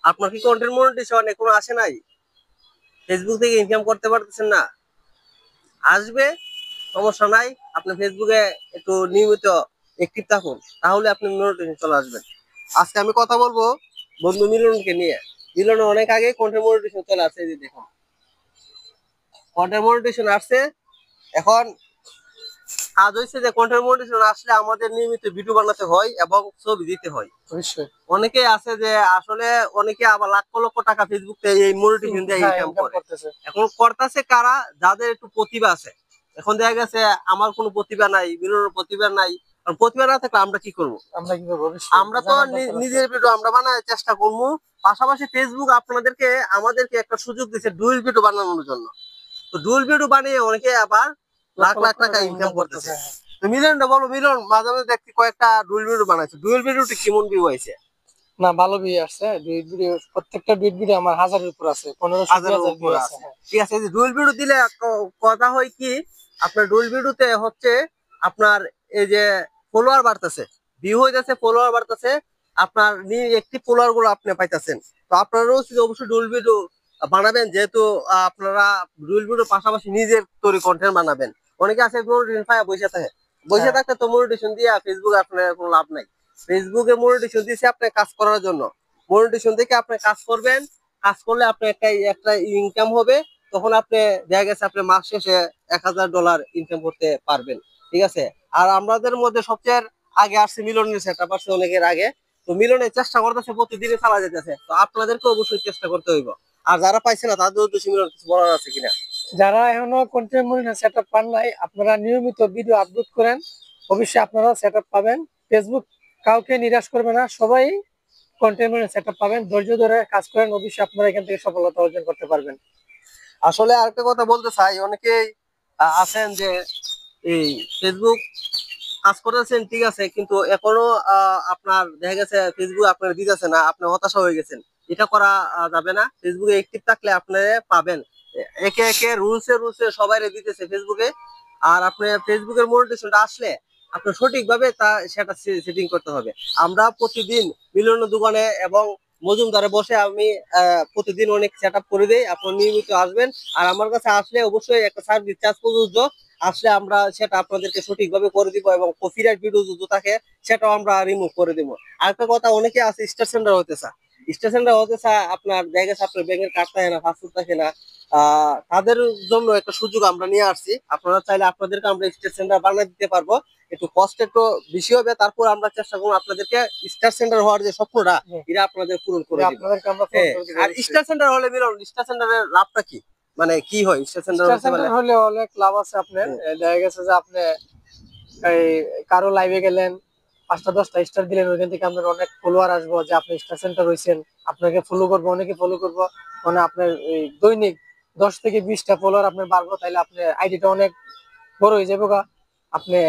আপনার কি content monetization এখনো আসে নাই? ফেসবুক থেকে ইনকাম করতে পারতেছেন না? আসবে, সমস্যা নাই। আপনি ফেসবুকে একটু নিয়মিত অ্যাক্টিভ থাকুন, তাহলে আপনি মনিটাইজেশন চলে আসবেন। আজকে আমি কথা বলবো বন্ধু মিলনকে নিয়ে। মিলন অনেক আগে কন্টেন্ট মনিটাইজেশন চলে আসছে, এই যে দেখুন কন্টেন্ট মনিটাইজেশন আসছে। এখন কাজ হয়েছে যে কন্টেন্ট মনিটাইজেশন আসলে আমাদের নিয়মিত ভিডিও বানাতে হয় এবং ছবি দিতে হয়। অবশ্যই। অনেকে আছে যে আসলে অনেকে আবার লাখ লক্ষ টাকা ফেসবুক থেকে এই মনিটাইজেশন দিয়ে হ্যাঁ, ইনকাম ইনকাম করে। করতেছে। এখন করতেছে কারা? যাদের একটু প্রতিভা আছে। এখন দেখা গেছে আমার কোনো প্রতিভা নাই, মিলনের প্রতিভা নাই। কারণ প্রতিভা না থাকলে আমরা কি করব? আমরা কি করবো? অবশ্যই আমরা তো জানার দরকার আছে। নিজের ভিডিও আমরা বানানোর চেষ্টা করবো। পাশাপাশি ফেসবুক আপনাদেরকে আমাদেরকে একটা সুযোগ দিচ্ছে ডুয়েল ভিডিও বানানোর জন্য। তো ডুয়েল ভিডিও বানিয়ে অনেকে আবার লাখ লক্ষ লাখ লক্ষ টাকা টাকা ইনকাম ইনকাম করতেছে। করতেছে। হ্যাঁ। তো মিলনটা বলো, মিলন মাঝে মাঝে দেখছি কয়েকটা ডুয়েল ভিডিও বানাইছে, ডুয়েল ভিডিওটি কেমন ভিউ হয়েছে? না, ভালো ভিউ আসছে। ডুইট ভিডিও, প্রত্যেকটা ডুইট ভিডিও আমার 1000-এর উপর আছে, 1500 হাজারের 2000 ভিউ উপরে আছে। আছে। হ্যাঁ। ঠিক আছে, এই যে ডুয়েল ভিডিও দিলে কথা হয় কি, আপনার ডুয়েল ভিডিওতে হচ্ছে আপনার এই যে ফলোয়ার বাড়তেছে, ভিউ হইতেছে, ফলোয়ার বাড়তেছে, আপনার একটি ফলোয়ার গুলো আপনি পাইতেছেন। তো আপনারও উচিত অবশ্যই ডুয়েল ভিডিও বানাবেন, যেহেতু আপনারা ডুয়েল ভিডিওর পাশাপাশি নিজের তৈরি কন্টেন্ট বানাবেন। অনেকে আছে মনিটাইজেশন পায় বসে থাকে, বসে হ্যাঁ। থাকতে তো মনিটাইজেশন দিয়ে ফেসবুকে আপনার কোনো লাভ নাই। ফেসবুকে মনিটাইজেশন দিয়েছে আপনার কাজ করার জন্য। মনিটাইজেশন থেকে আপনি কাজ করবেন, কাজ করলে আপনার একটা একটা ইনকাম হবে। তখন আপনি দেখা গেছে আপনি মাস শেষে $1000 ইনকাম করতে পারবেন। ঠিক আছে। আর আমাদের মধ্যে সবচেয়ে আগে আসছে মিলনের সেট আপ আসছে অনেকের আগে। তো মিলনের চেষ্টা করতেছে, প্রতিদিনই চালা যেতেছে। তো আপনাদেরকে অবশ্যই চেষ্টা করতে হইব। আর যারা পাইছে না তাদের উদ্দেশ্যে মিলন কিছু বলার আছে কিনা? যারা এখনো কন্টেন্ট মনিটর সেটআপ পান নাই, আপনারা নিয়মিত ভিডিও আপলোড করেন, অবশ্যই আপনারা সেটআপ পাবেন। ফেসবুক কাউকে নিরাশ করবে না, সবাই কন্টেন্ট মনিটর সেটআপ পাবেন। ধৈর্য ধরে কাজ করেন, অবশ্যই আপনারা এখান থেকে সফলতা অর্জন করতে পারবেন। আসলে আরেকটা কথা বলতে চাই, অনেকেই আছেন যে এই ফেসবুক কাজ করতেছেন, ঠিক আছে, কিন্তু এখনো আপনার দেখা গেছে ফেসবুক আপনার দিতেছে না, আপনি হতাশা হয়ে গেছেন। এটা করা যাবে না। ফেসবুকে অ্যাক্টিভ থাকলে আপনি পাবেন। একে একে রুলসে সবাই দিতেছে ফেসবুকে। আর আপনি ফেসবুকের মনিটাইজেশনটা আসলে আপনি সঠিকভাবে সেটা সেটিং করতে হবে। আমরা প্রতিদিন মিলন দোকানে এবং মজুমদারে বসে আমি প্রতিদিন অনেক সেট আপ করে দিই। আপনি নিয়মিত আসবেন। আর আমার কাছে আসলে অবশ্যই একটা সার্ভিস চার্জ প্রযোজ্য। আসলে আমরা সেটা আপনাদেরকে সঠিকভাবে করে দিব এবং কপিরাইট ভিডিও যদি থাকে সেটাও আমরা রিমুভ করে দিব। আরেকটা কথা, অনেকে আছে স্টার সেন্টার হতে চায়। স্টার সেন্টার হতে চায়, আপনার জায়গা আপনার ব্যাংকের কার্ড থাকে না, পাসপোর্ট থাকে না। তাদের জন্য একটা সুযোগ আমরা নিয়ে আসছি। আপনারা চাইলে আপনাদেরকে আমরা স্টার সেন্টার বানিয়ে দিতে পারবো। একটু কষ্ট একটু বেশি হবে, তারপর আমরা চেষ্টা করবো আপনাদেরকে স্টার সেন্টার হওয়ার যে স্বপ্নটা হুম। এটা আপনাদের পূরণ করে দিব। আপনাদেরকে আমরা ফোন হ্যাঁ। করে দিব আর অবশ্যই। স্টার সেন্টার হলে মিলন, স্টার সেন্টারের লাভটা কি, মানে কি হয় স্টার সেন্টার স্টার হতে সেন্টার পারলে? হলে অনেক লাভ আছে আপনার। হুম। দেখা গেছে যে আপনি এই কারো লাইভে গেলেন, 5টা 10টা স্টার দিলেন, ওইখান থেকে আপনার অনেক ফলোয়ার আসবো যে আপনি স্টার সেন্টার হয়েছেন, আপনাকে ফলো করবো, অনেকে ফলো করবো। মানে আপনার এই দৈনিক 10 থেকে 20টা ফলোয়ার আপনার বাড়বো, তাইলে আপনার আইডিটা অনেক বড় হয়ে যাবে গা। আপনি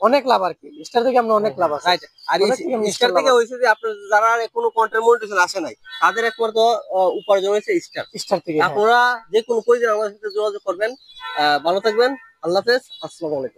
অনেক লাভ আর কি, স্টার থেকে আপনার অনেক লাভ আছে। রাইট। আর অনেক থেকে আপনার স্টার স্টার লাভ থেকে আছে। হয়েছে যে আপনার যারা কোনো কন্টেন্ট মনিটাইজেশন আসে নাই, তাদের একমাত্র উপার্জন হয়েছে স্টার। স্টার থেকে, হ্যাঁ। আপনারা যে কোনো প্রয়োজন আমাদের সাথে যোগাযোগ করবেন। ভালো থাকবেন। আল্লাহ হাফেজ। আসসালামু আলাইকুম।